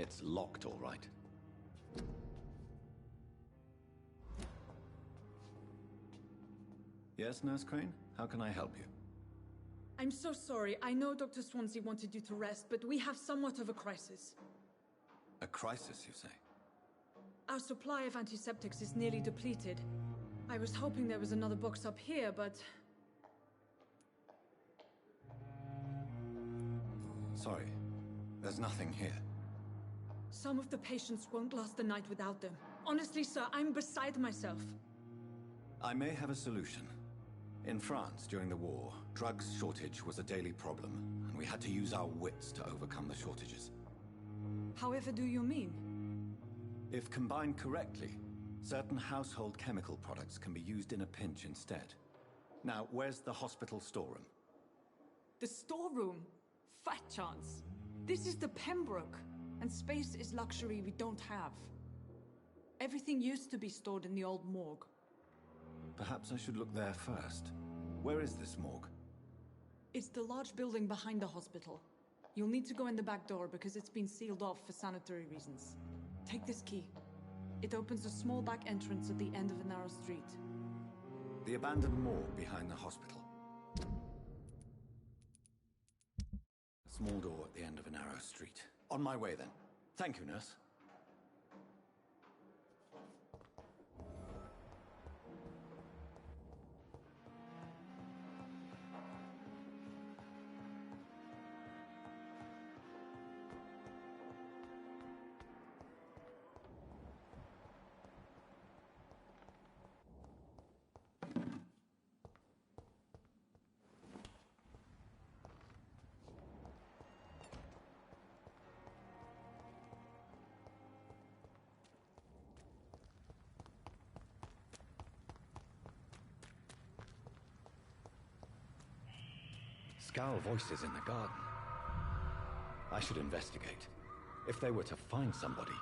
It's locked, all right. Yes, Nurse Crane? How can I help you? I'm so sorry. I know Dr. Swansea wanted you to rest, but we have somewhat of a crisis. A crisis, you say? Our supply of antiseptics is nearly depleted. I was hoping there was another box up here, but... Sorry. There's nothing here. Some of the patients won't last the night without them. Honestly, sir, I'm beside myself. I may have a solution. In France, during the war, drugs shortage was a daily problem, and we had to use our wits to overcome the shortages. However do you mean? If combined correctly, certain household chemical products can be used in a pinch instead. Now, where's the hospital storeroom? The storeroom? Fat chance. This is the Pembroke, and space is luxury we don't have. Everything used to be stored in the old morgue. Perhaps I should look there first. Where is this morgue? It's the large building behind the hospital. You'll need to go in the back door because it's been sealed off for sanitary reasons. Take this key. It opens a small back entrance at the end of a narrow street. The abandoned morgue behind the hospital. A small door at the end of a narrow street. On my way then. Thank you, nurse. Scowl voices in the garden. I should investigate. If they were to find somebody...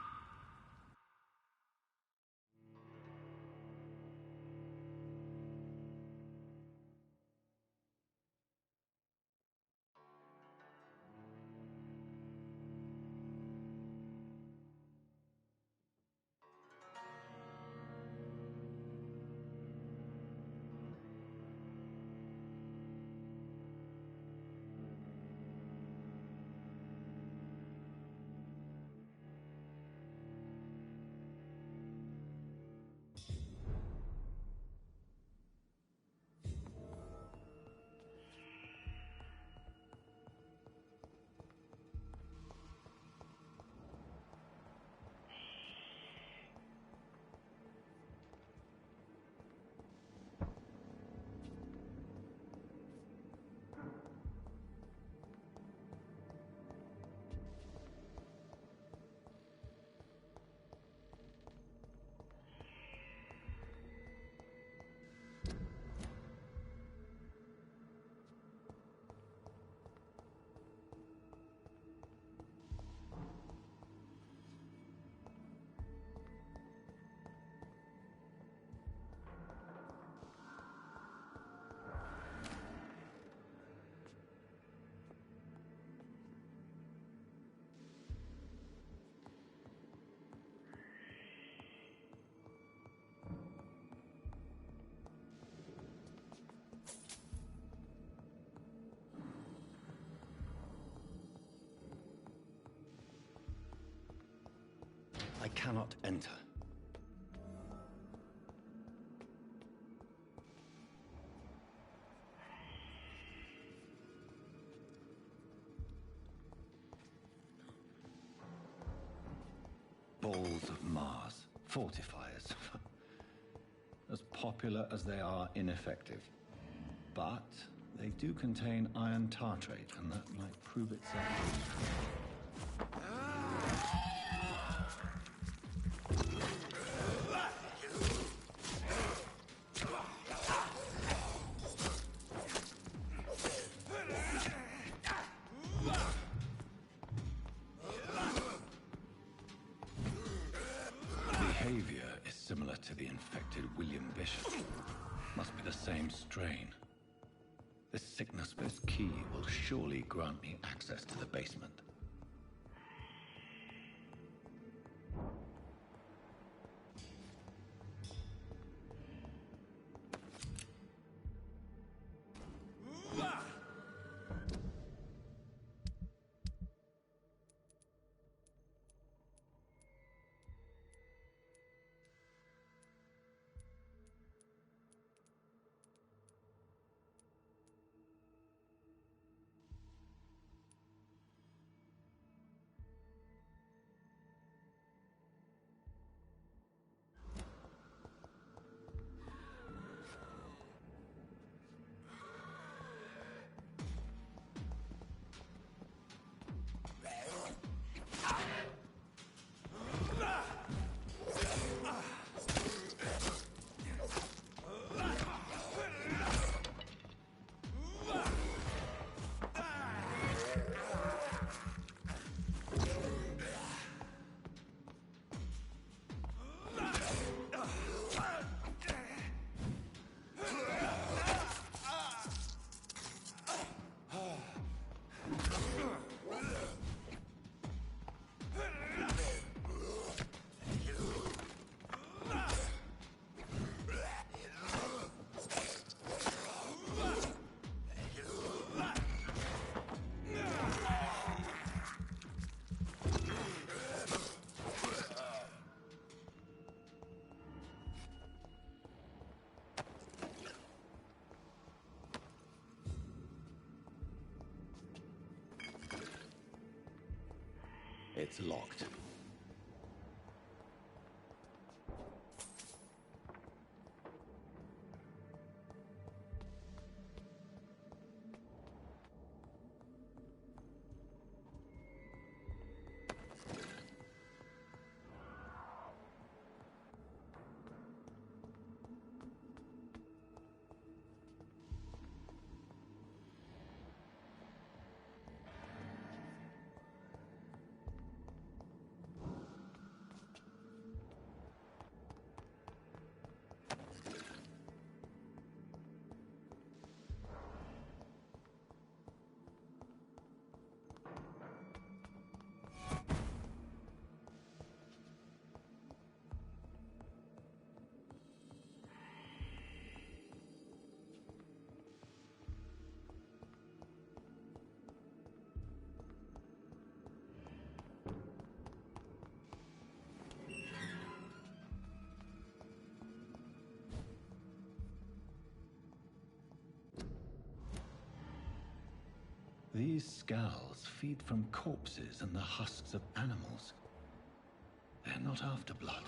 I cannot enter. Balls of Mars, fortifiers. As popular as they are ineffective. But they do contain iron tartrate, and that might prove itself. Behavior is similar to the infected William Bishop. Must be the same strain. This sickness-based key will surely grant me access to the basement. It's locked. These skulls feed from corpses and the husks of animals. They're not after blood.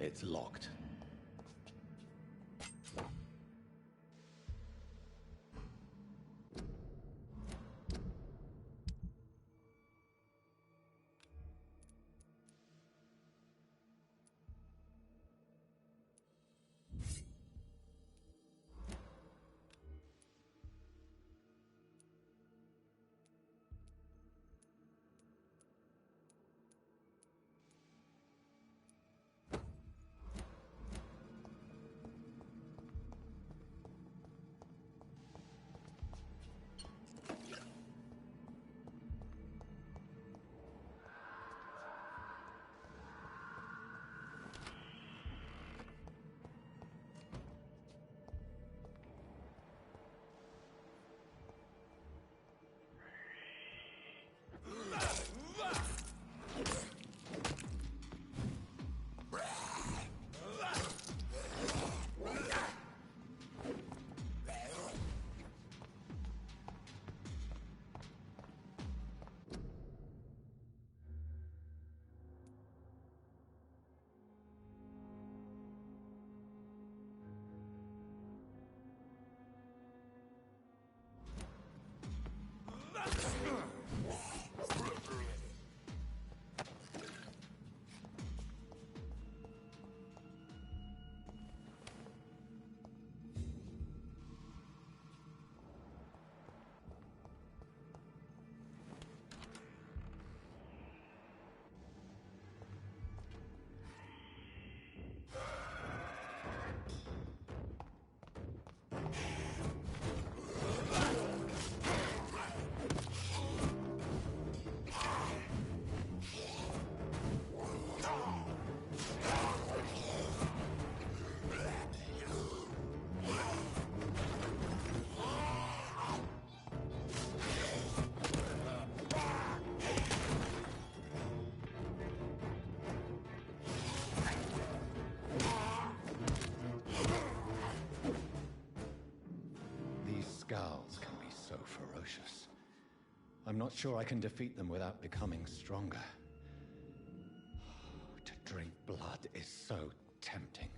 It's locked. cautious. I'm not sure I can defeat them without becoming stronger. To drink blood is so tempting.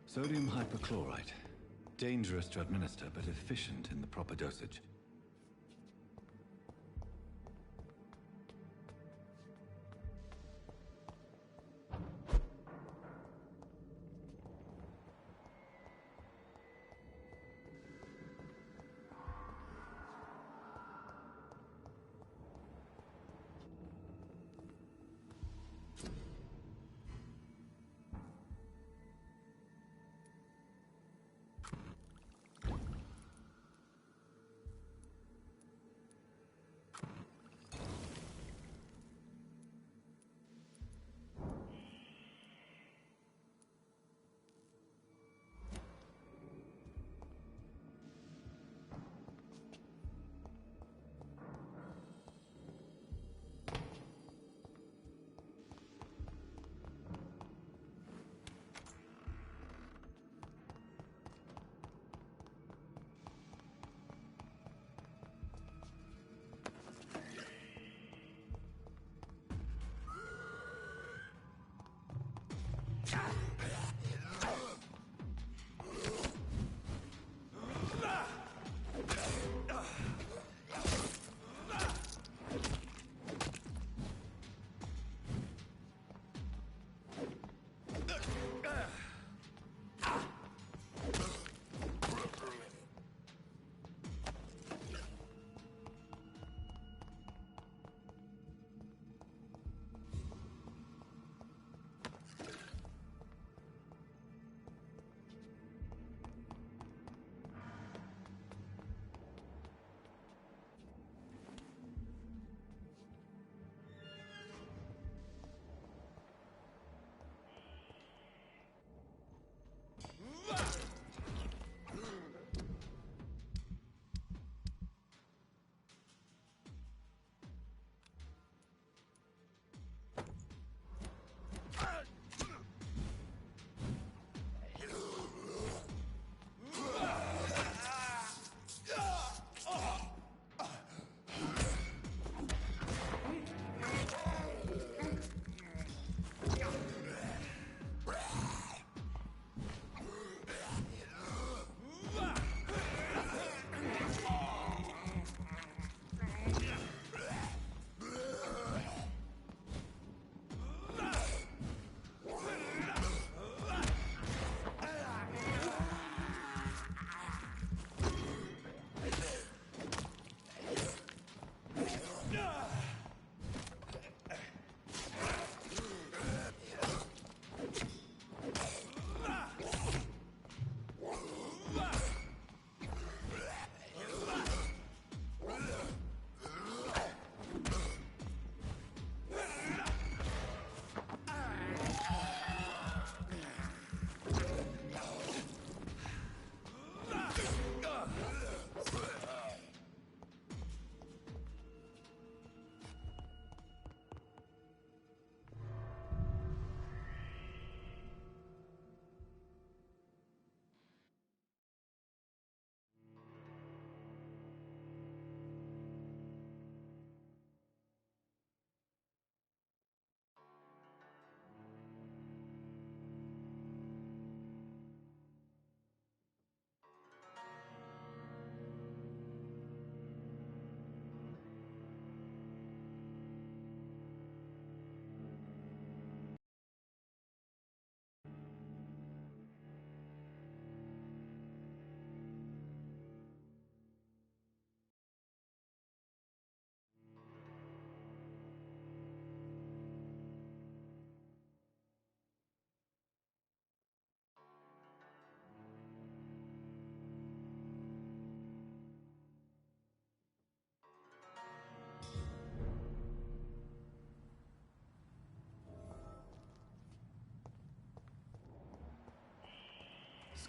Sodium hypochlorite. Dangerous to administer, but efficient in the proper dosage.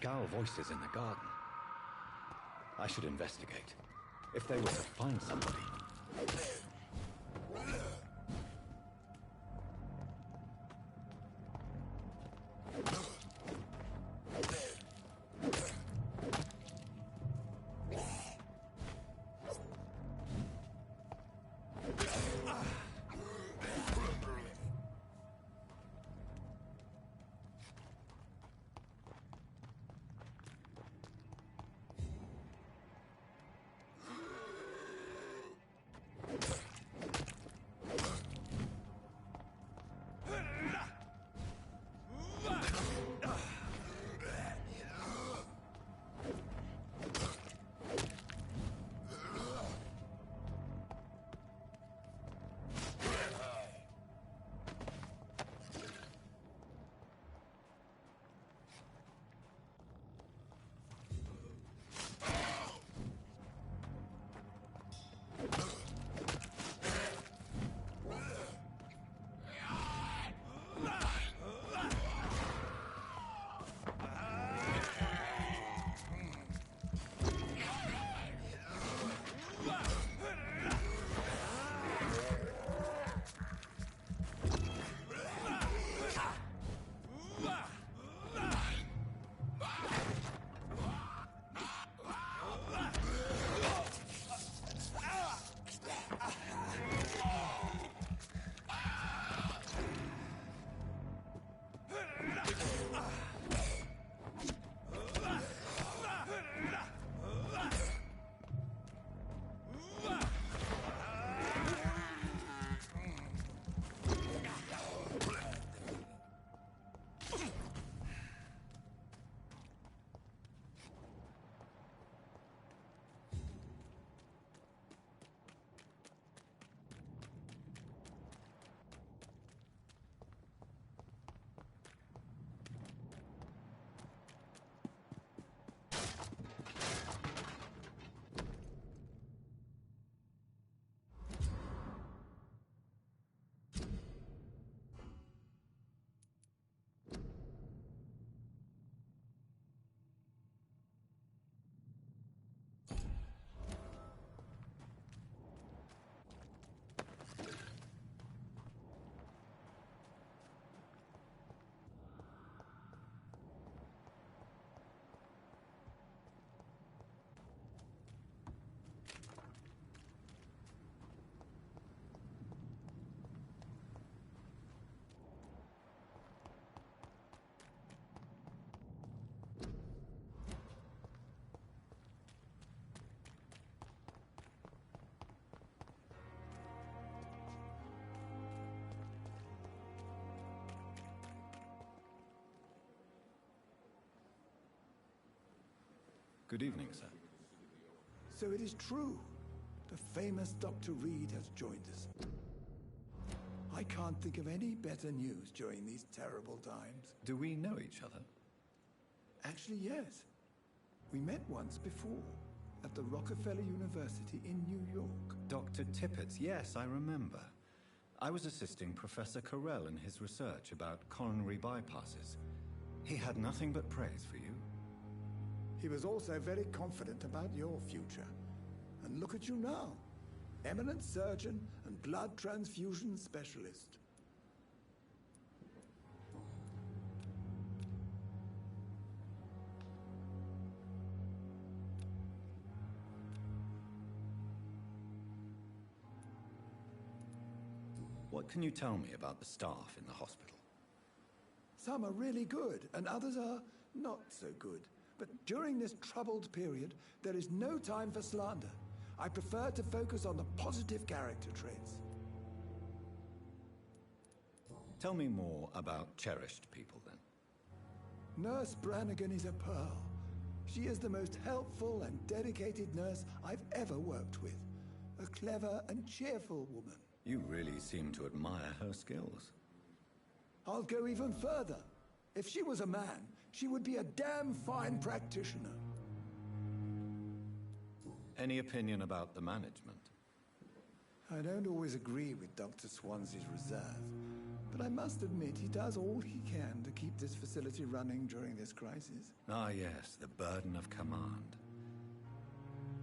Scowl voices in the garden. I should investigate. If they were to find somebody. Good evening, sir. So it is true. The famous Dr. Reed has joined us. I can't think of any better news during these terrible times. Do we know each other? Actually, yes. We met once before, at the Rockefeller University in New York. Dr. Tippett, yes, I remember. I was assisting Professor Carell in his research about coronary bypasses. He had nothing but praise for you. He was also very confident about your future. And look at you now. Eminent surgeon and blood transfusion specialist. What can you tell me about the staff in the hospital? Some are really good, and others are not so good. But during this troubled period, there is no time for slander. I prefer to focus on the positive character traits. Tell me more about cherished people, then. Nurse Brannigan is a pearl. She is the most helpful and dedicated nurse I've ever worked with. A clever and cheerful woman. You really seem to admire her skills. I'll go even further. If she was a man, she would be a damn fine practitioner. Any opinion about the management? I don't always agree with Dr. Swansea's reserve, but I must admit he does all he can to keep this facility running during this crisis. Ah, yes, the burden of command.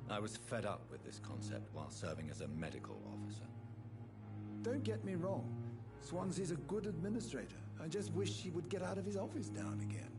I was fed up with this concept while serving as a medical officer. Don't get me wrong. Swansea's a good administrator. I just wish he would get out of his office now and again.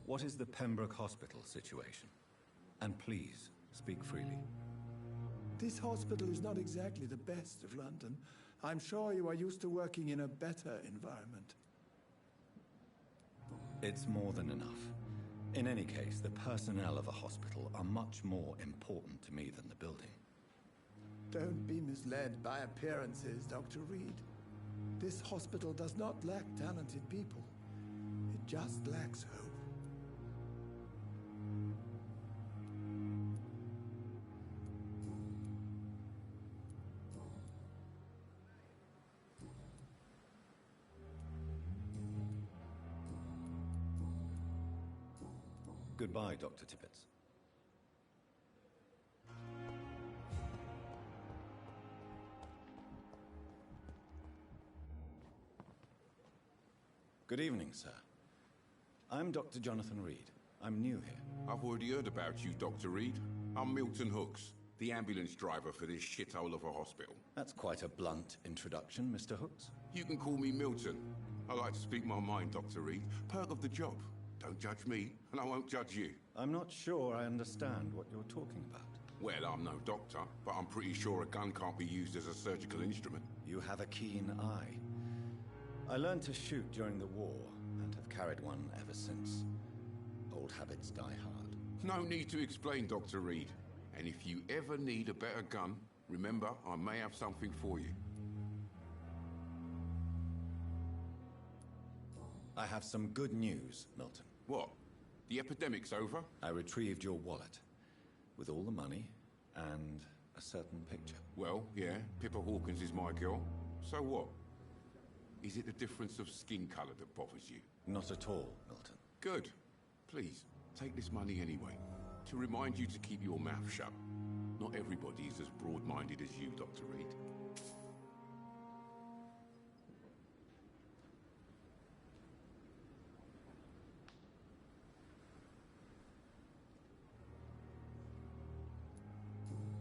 What is the Pembroke Hospital situation? And please, speak freely. This hospital is not exactly the best of London. I'm sure you are used to working in a better environment. It's more than enough. In any case, the personnel of a hospital are much more important to me than the building. Don't be misled by appearances, Dr. Reed. This hospital does not lack talented people. It just lacks hope. Goodbye, Dr. Tippett. Good evening, sir. I'm Dr. Jonathan Reed. I'm new here. I've already heard about you, Dr. Reed. I'm Milton Hooks, the ambulance driver for this shithole of a hospital. That's quite a blunt introduction, Mr. Hooks. You can call me Milton. I like to speak my mind, Dr. Reed. Perk of the job. Don't judge me, and I won't judge you. I'm not sure I understand what you're talking about. Well, I'm no doctor, but I'm pretty sure a gun can't be used as a surgical instrument. You have a keen eye. I learned to shoot during the war, and have carried one ever since. Old habits die hard. No need to explain, Dr. Reed. And if you ever need a better gun, remember, I may have something for you. I have some good news, Milton. What? The epidemic's over? I retrieved your wallet, with all the money, and a certain picture. Well, yeah, Pippa Hawkins is my girl. So what? Is it the difference of skin colour that bothers you? Not at all, Milton. Good. Please, take this money anyway. To remind you to keep your mouth shut. Not everybody is as broad-minded as you, Dr. Reed.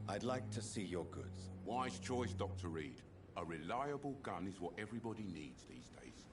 I'd like to see your goods. Wise choice, Dr. Reed. A reliable gun is what everybody needs these days.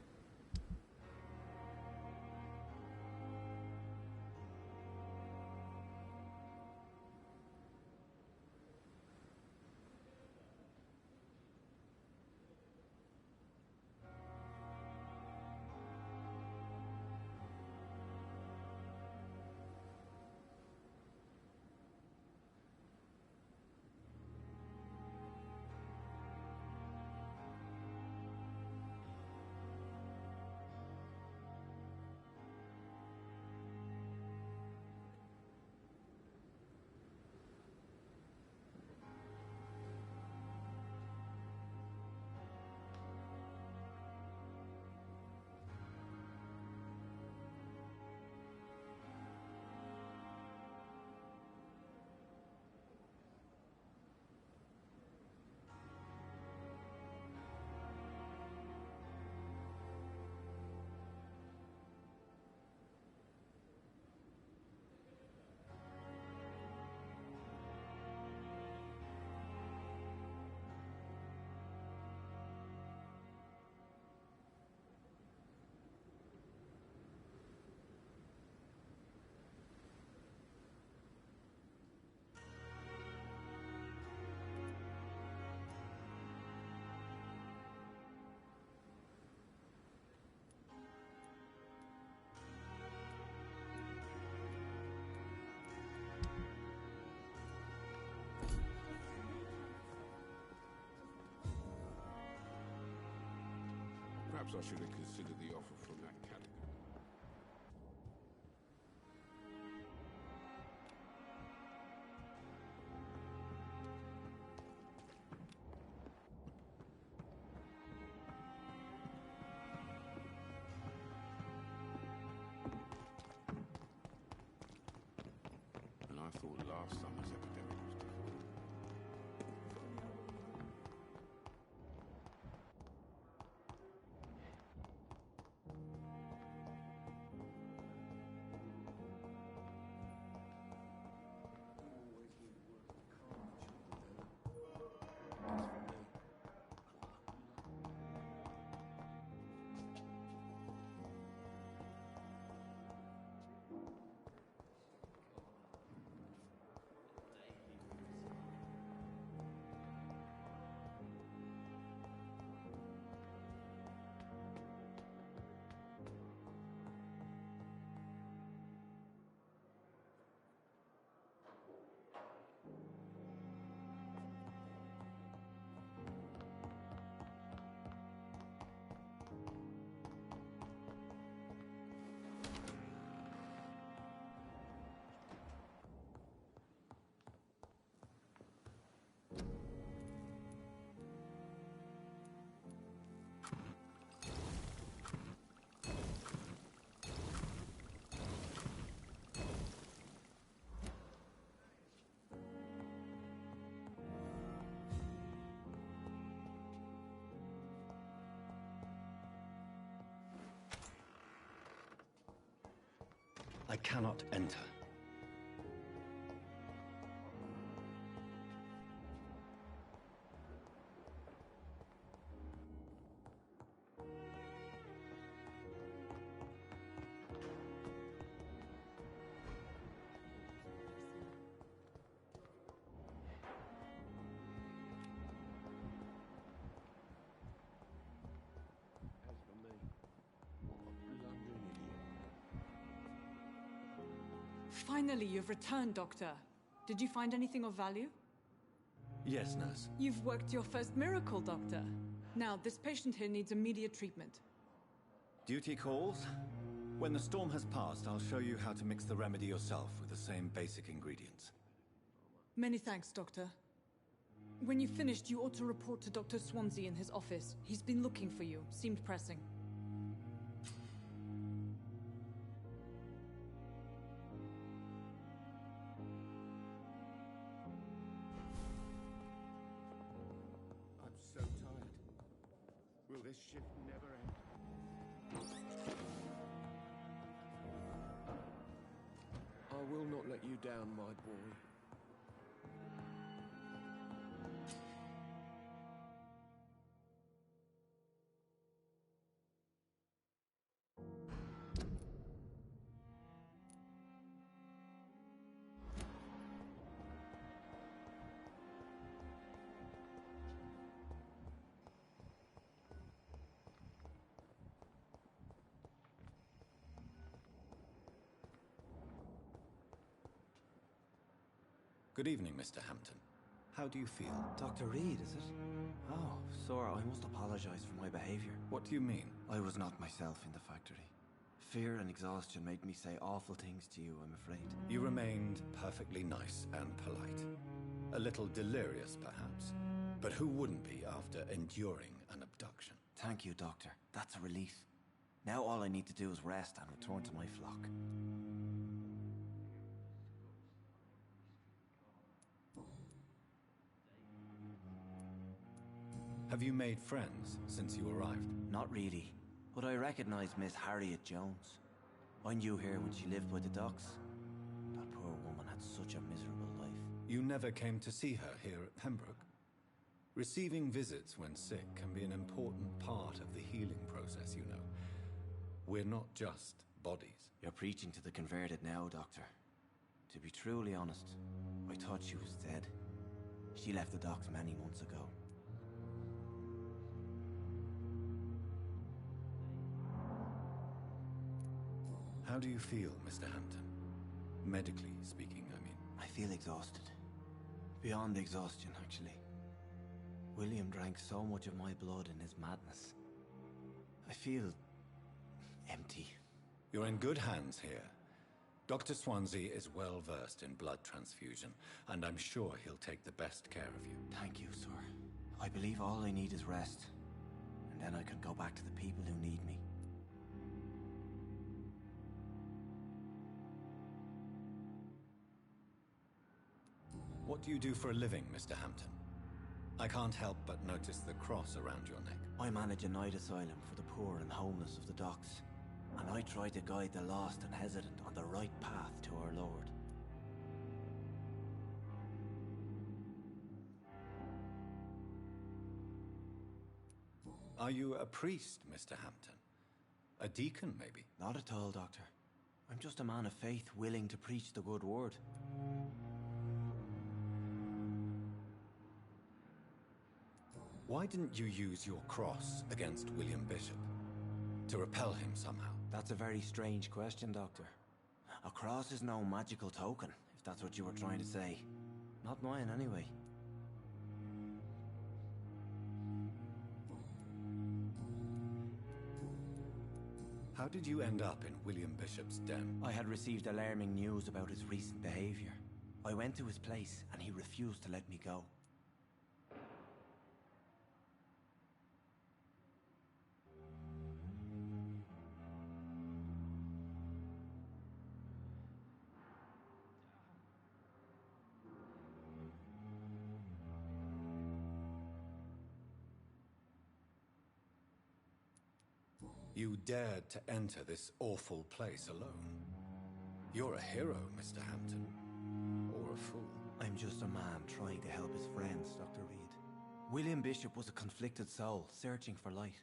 Perhaps I should have considered the offer from that category. And I thought last summer's epidemic was different. cannot enter. Finally, you've returned, Doctor. Did you find anything of value? Yes, nurse. You've worked your first miracle, Doctor. Now, this patient here needs immediate treatment. Duty calls. When the storm has passed, I'll show you how to mix the remedy yourself with the same basic ingredients. Many thanks, Doctor. When you've finished, you ought to report to Dr. Swansea in his office. He's been looking for you. Seemed pressing. I'm so tired. Will this shift never end? I will not let you down, my boy. Good evening, Mr. Hampton. How do you feel? Dr. Reed, is it? Oh, sir, I must apologize for my behavior. What do you mean? I was not myself in the factory. Fear and exhaustion made me say awful things to you, I'm afraid. You remained perfectly nice and polite. A little delirious, perhaps. But who wouldn't be after enduring an abduction? Thank you, Doctor. That's a relief. Now all I need to do is rest and return to my flock. Have you made friends since you arrived? Not really, but I recognize Miss Harriet Jones. I knew her when she lived by the docks. That poor woman had such a miserable life. You never came to see her here at Pembroke? Receiving visits when sick can be an important part of the healing process, you know. We're not just bodies. You're preaching to the converted now, Doctor. To be truly honest, I thought she was dead. She left the docks many months ago. How do you feel, Mr. Hampton? Medically speaking, I mean. I feel exhausted. Beyond exhaustion, actually. William drank so much of my blood in his madness. I feel empty. You're in good hands here. Dr. Swansea is well versed in blood transfusion, and I'm sure he'll take the best care of you. Thank you, sir. I believe all I need is rest, and then I can go back to the people who need me. What do you do for a living, Mr. Hampton? I can't help but notice the cross around your neck. I manage a night asylum for the poor and homeless of the docks, and I try to guide the lost and hesitant on the right path to our Lord. Are you a priest, Mr. Hampton? A deacon, maybe? Not at all, Doctor. I'm just a man of faith willing to preach the good word. Why didn't you use your cross against William Bishop? To repel him somehow? That's a very strange question, Doctor. A cross is no magical token, if that's what you were trying to say. Not mine, anyway. How did you end up in William Bishop's den? I had received alarming news about his recent behavior. I went to his place, and he refused to let me go. You dared to enter this awful place alone. You're a hero, Mr. Hampton. Or a fool. I'm just a man trying to help his friends, Dr. Reed. William Bishop was a conflicted soul, searching for light.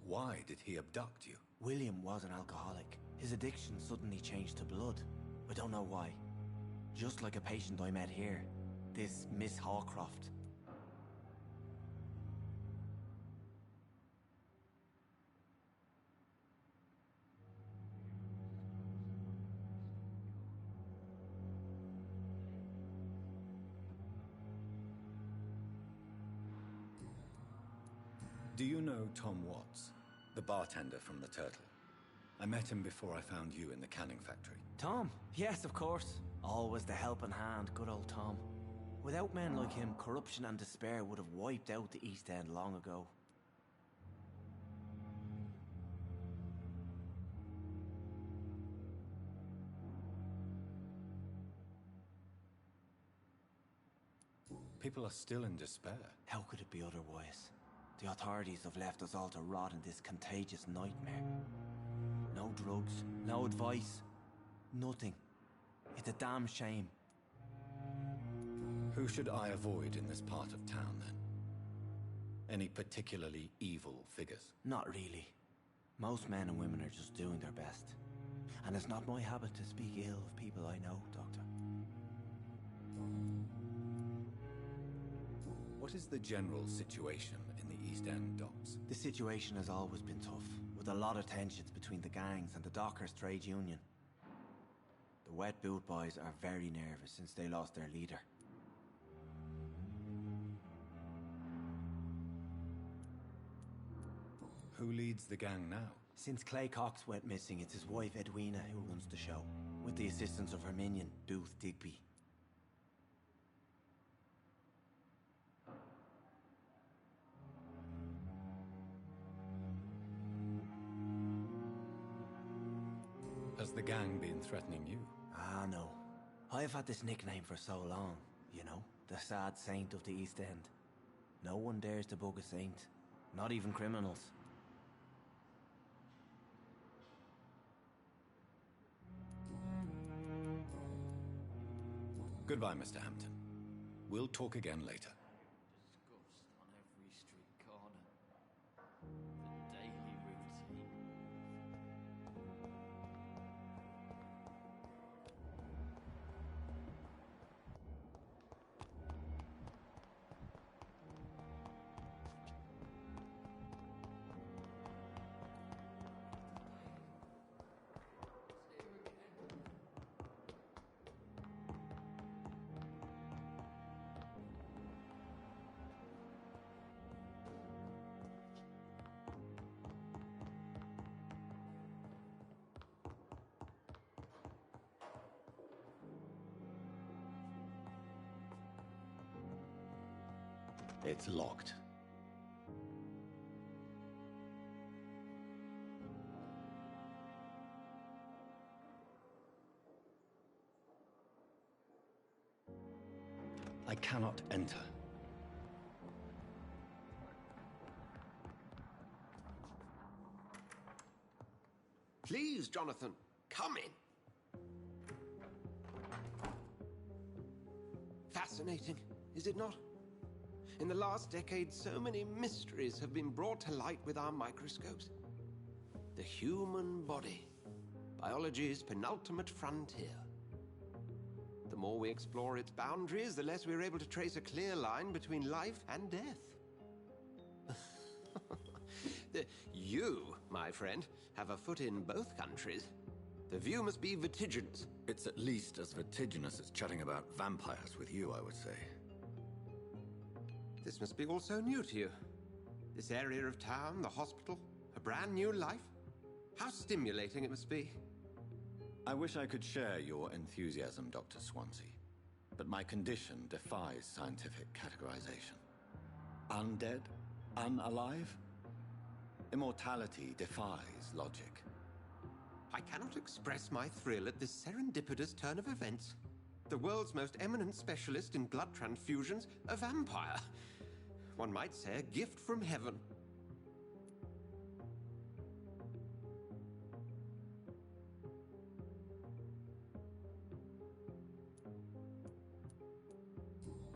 Why did he abduct you? William was an alcoholic. His addiction suddenly changed to blood. I don't know why. Just like a patient I met here. This Miss Hawcroft. Do you know Tom Watts, the bartender from the Turtle? I met him before I found you in the canning factory. Tom? Yes, of course. Always the helping hand, good old Tom. Without men like him, corruption and despair would have wiped out the East End long ago. People are still in despair. How could it be otherwise? The authorities have left us all to rot in this contagious nightmare. No drugs, no advice, nothing. It's a damn shame. Who should I avoid in this part of town, then? Any particularly evil figures? Not really. Most men and women are just doing their best. And it's not my habit to speak ill of people I know, Doctor. What is the general situation in the East End docks? The situation has always been tough, with a lot of tensions between the gangs and the dockers' trade union. The Wet Boot Boys are very nervous since they lost their leader. Who leads the gang now? Since Clay Cox went missing, it's his wife Edwina who runs the show, with the assistance of her minion, Booth Digby. Has the gang been threatening you? Ah, no. I've had this nickname for so long, you know, the sad saint of the East End. No one dares to bug a saint, not even criminals. Goodbye, Mr. Hampton. We'll talk again later. Discussed on every street corner. The daily routine. It's locked. I cannot enter. Please, Jonathan, come in. Fascinating, is it not? In the last decade, so many mysteries have been brought to light with our microscopes. The human body, biology's penultimate frontier. The more we explore its boundaries, the less we're able to trace a clear line between life and death. You, my friend, have a foot in both countries. The view must be vertiginous. It's at least as vertiginous as chatting about vampires with you, I would say. This must be all so new to you. This area of town, the hospital, a brand new life. How stimulating it must be. I wish I could share your enthusiasm, Dr. Swansea. but my condition defies scientific categorization. Undead? Unalive? Immortality defies logic. I cannot express my thrill at this serendipitous turn of events. The world's most eminent specialist in blood transfusions, a vampire. One might say a gift from heaven.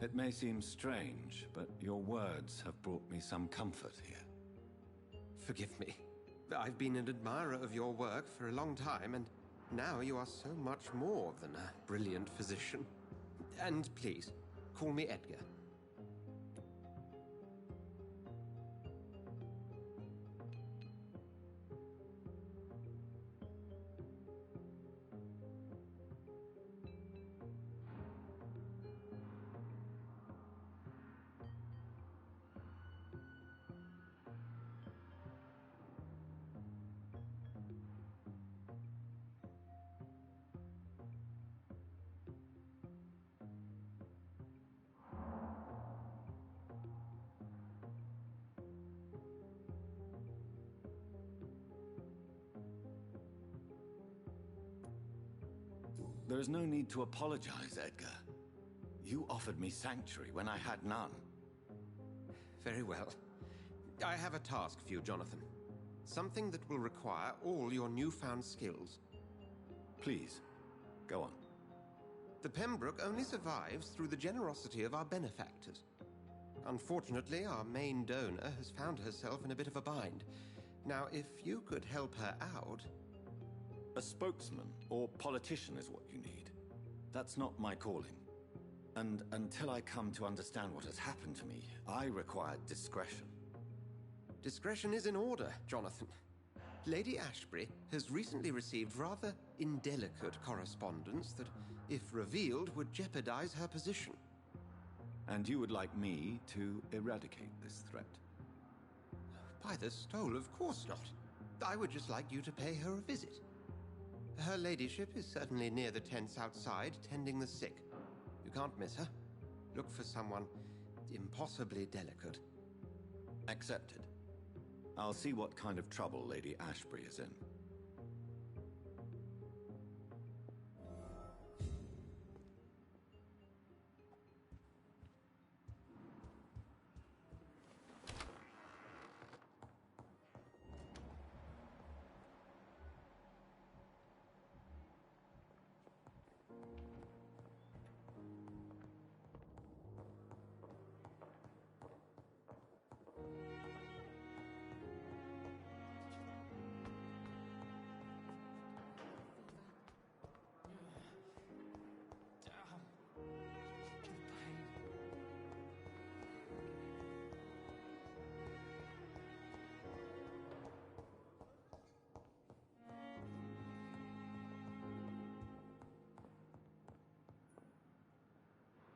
It may seem strange, but your words have brought me some comfort here. Forgive me. I've been an admirer of your work for a long time, and now you are so much more than a brilliant physician. And please, call me Edgar. There is no need to apologize, Edgar. You offered me sanctuary when I had none. Very well. I have a task for you, Jonathan. Something that will require all your newfound skills. Please, go on. The Pembroke only survives through the generosity of our benefactors. Unfortunately, our main donor has found herself in a bit of a bind. Now, if you could help her out... A spokesman or politician is what you need. That's not my calling. And until I come to understand what has happened to me, I require discretion. Discretion is in order, Jonathan. Lady Ashbury has recently received rather indelicate correspondence that, if revealed, would jeopardize her position. And you would like me to eradicate this threat? By the stole, of course not. I would just like you to pay her a visit. Her ladyship is certainly near the tents outside, tending the sick. You can't miss her. Look for someone impossibly delicate. Accepted. I'll see what kind of trouble Lady Ashbury is in.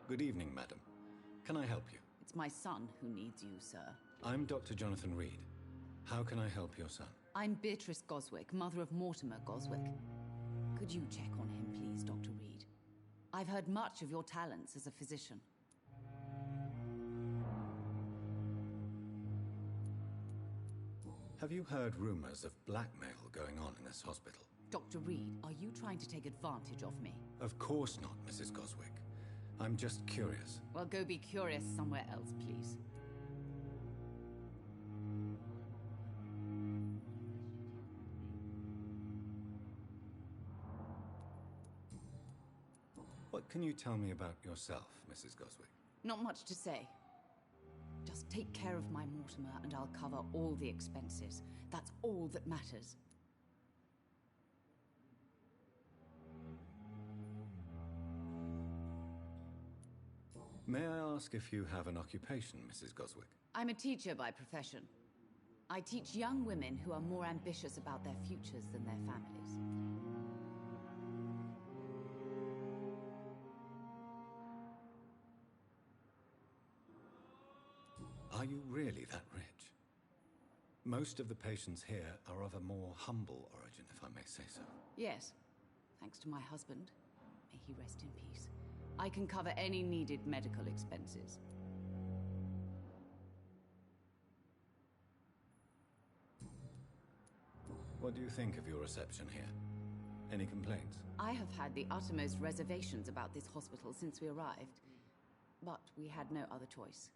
Good evening, madam. Can I help you? It's my son who needs you, sir. I'm Dr. Jonathan Reed. How can I help your son? I'm Beatrice Goswick, mother of Mortimer Goswick. Could you check on him, please, Dr. Reed? I've heard much of your talents as a physician. Have you heard rumors of blackmail going on in this hospital? Dr. Reed, are you trying to take advantage of me? Of course not, Mrs. Goswick. I'm just curious. Well, go be curious somewhere else, please. What can you tell me about yourself, Mrs. Goswick? Not much to say. Just take care of my Mortimer and I'll cover all the expenses. That's all that matters. May I ask if you have an occupation, Mrs. Goswick? I'm a teacher by profession. I teach young women who are more ambitious about their futures than their families. Are you really that rich? Most of the patients here are of a more humble origin, if I may say so. Yes, thanks to my husband. May he rest in peace. I can cover any needed medical expenses. What do you think of your reception here? Any complaints? I have had the uttermost reservations about this hospital since we arrived. But we had no other choice,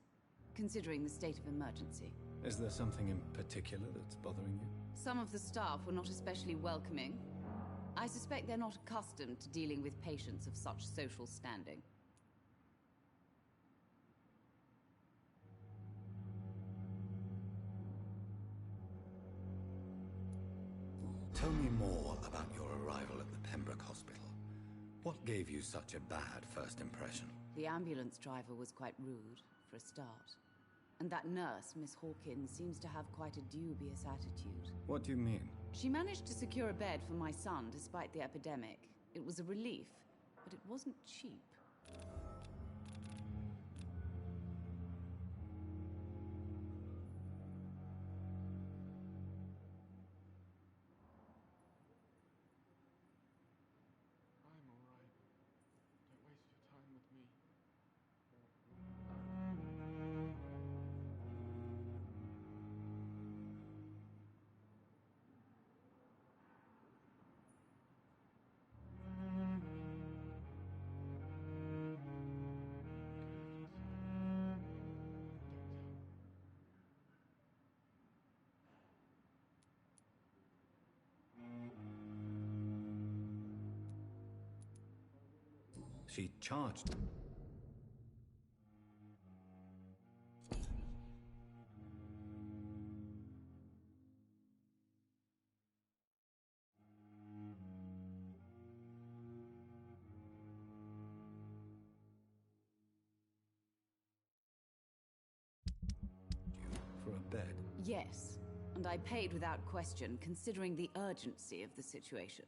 considering the state of emergency. Is there something in particular that's bothering you? Some of the staff were not especially welcoming. I suspect they're not accustomed to dealing with patients of such social standing. Tell me more about your arrival at the Pembroke Hospital. What gave you such a bad first impression? The ambulance driver was quite rude, for a start. And that nurse, Miss Hawkins, seems to have quite a dubious attitude. What do you mean? She managed to secure a bed for my son despite the epidemic. It was a relief, but it wasn't cheap. I'm all right. Don't waste your time with me. She charged. For a bed. Yes, and I paid without question, considering the urgency of the situation.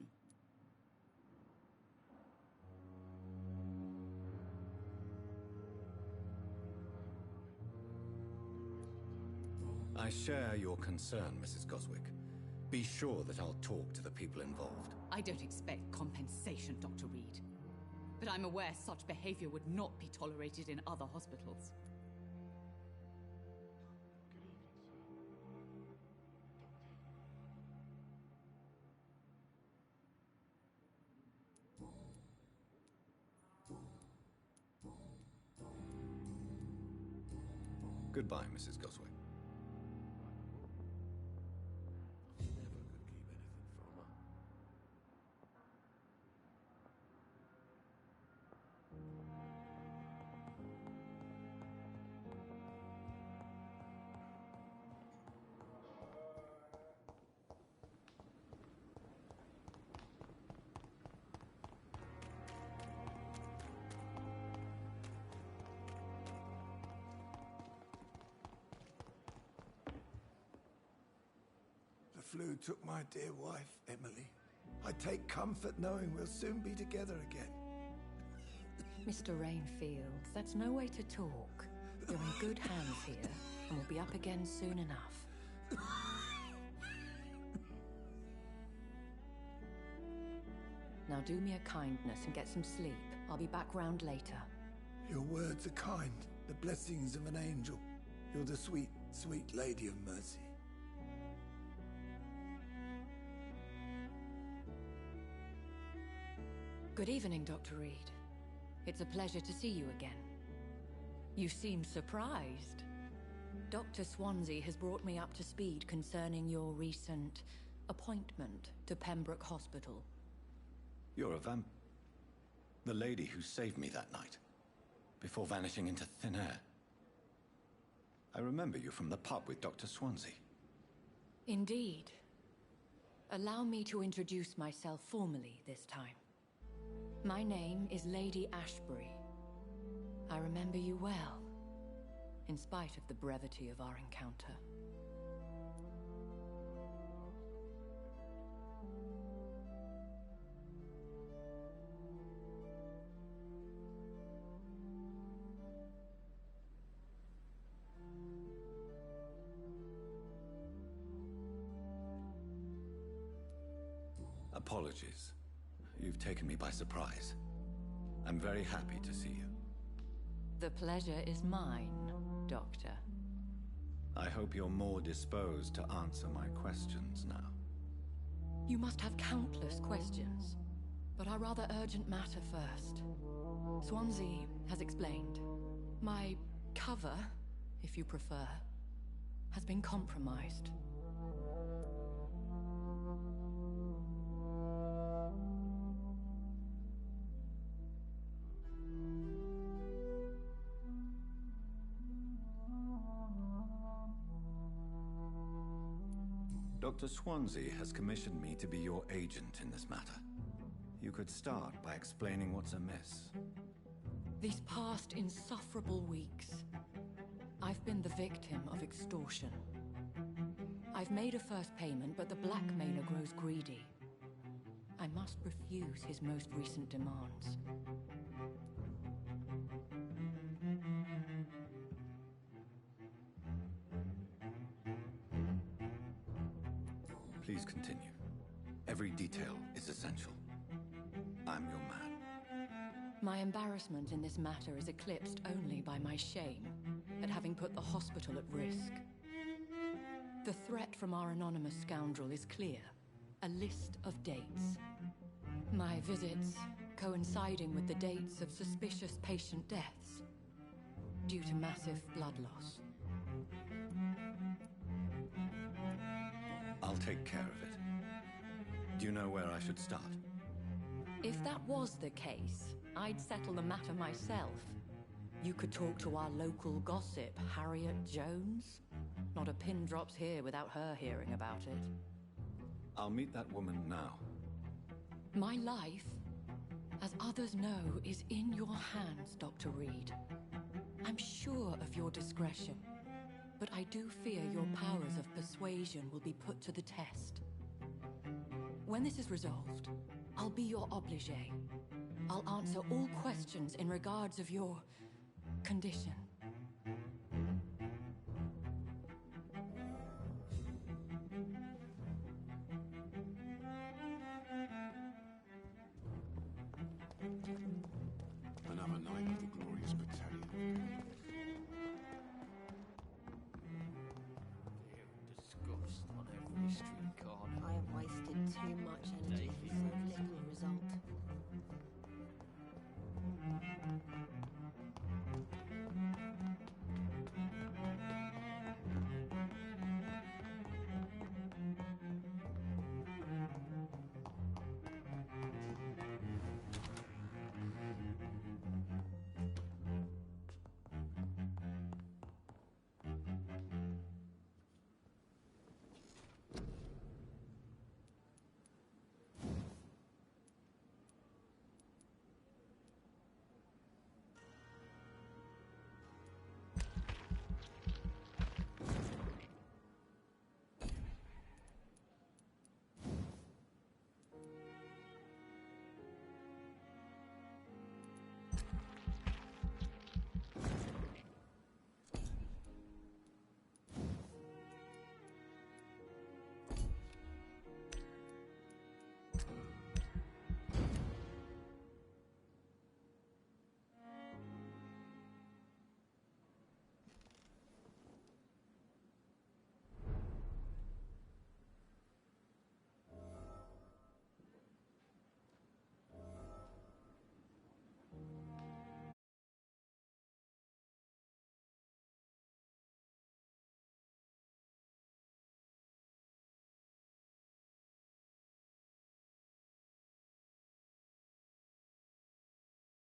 I share your concern, Mrs. Goswick. Be sure that I'll talk to the people involved. I don't expect compensation, Dr. Reed. But I'm aware such behavior would not be tolerated in other hospitals. Goodbye, Mrs. Goswick. Never could keep anything from her. The flu took my dear wife, Emily. I take comfort knowing we'll soon be together again. Mr. Rainfield, that's no way to talk. You're in good hands here, and we'll be up again soon enough. Now do me a kindness and get some sleep. I'll be back round later. Your words are kind, the blessings of an angel. You're the sweet, sweet Lady of Mercy. Good evening, Dr. Reed. It's a pleasure to see you again. You seem surprised. Dr. Swansea has brought me up to speed concerning your recent appointment to Pembroke Hospital. You're a the lady who saved me that night, before vanishing into thin air. I remember you from the pub with Dr. Swansea. Indeed. Allow me to introduce myself formally this time. My name is Lady Ashbury. I remember you well, in spite of the brevity of our encounter. Apologies. You've taken me by surprise. I'm very happy to see you. The pleasure is mine, Doctor. I hope you're more disposed to answer my questions now. You must have countless questions, but our rather urgent matter first. Swansea has explained. My cover, if you prefer, has been compromised. Dr. Swansea has commissioned me to be your agent in this matter. You could start by explaining what's amiss. These past insufferable weeks, I've been the victim of extortion. I've made a first payment, but the blackmailer grows greedy. I must refuse his most recent demands. Please continue. Every detail is essential. I'm your man. My embarrassment in this matter is eclipsed only by my shame at having put the hospital at risk. The threat from our anonymous scoundrel is clear. A list of dates. My visits coinciding with the dates of suspicious patient deaths due to massive blood loss. I'll take care of it. Do you know where I should start? If that was the case, I'd settle the matter myself. You could talk to our local gossip, Harriet Jones. Not a pin drops here without her hearing about it. I'll meet that woman now. My life, as others know, is in your hands, Dr. Reed. I'm sure of your discretion, but I do fear your powers of persuasion will be put to the test. When this is resolved, I'll be your obligé. I'll answer all questions in regards of your condition. Another night with the glorious battalion. Disgust on every street corner. I have wasted too much energy for so little result.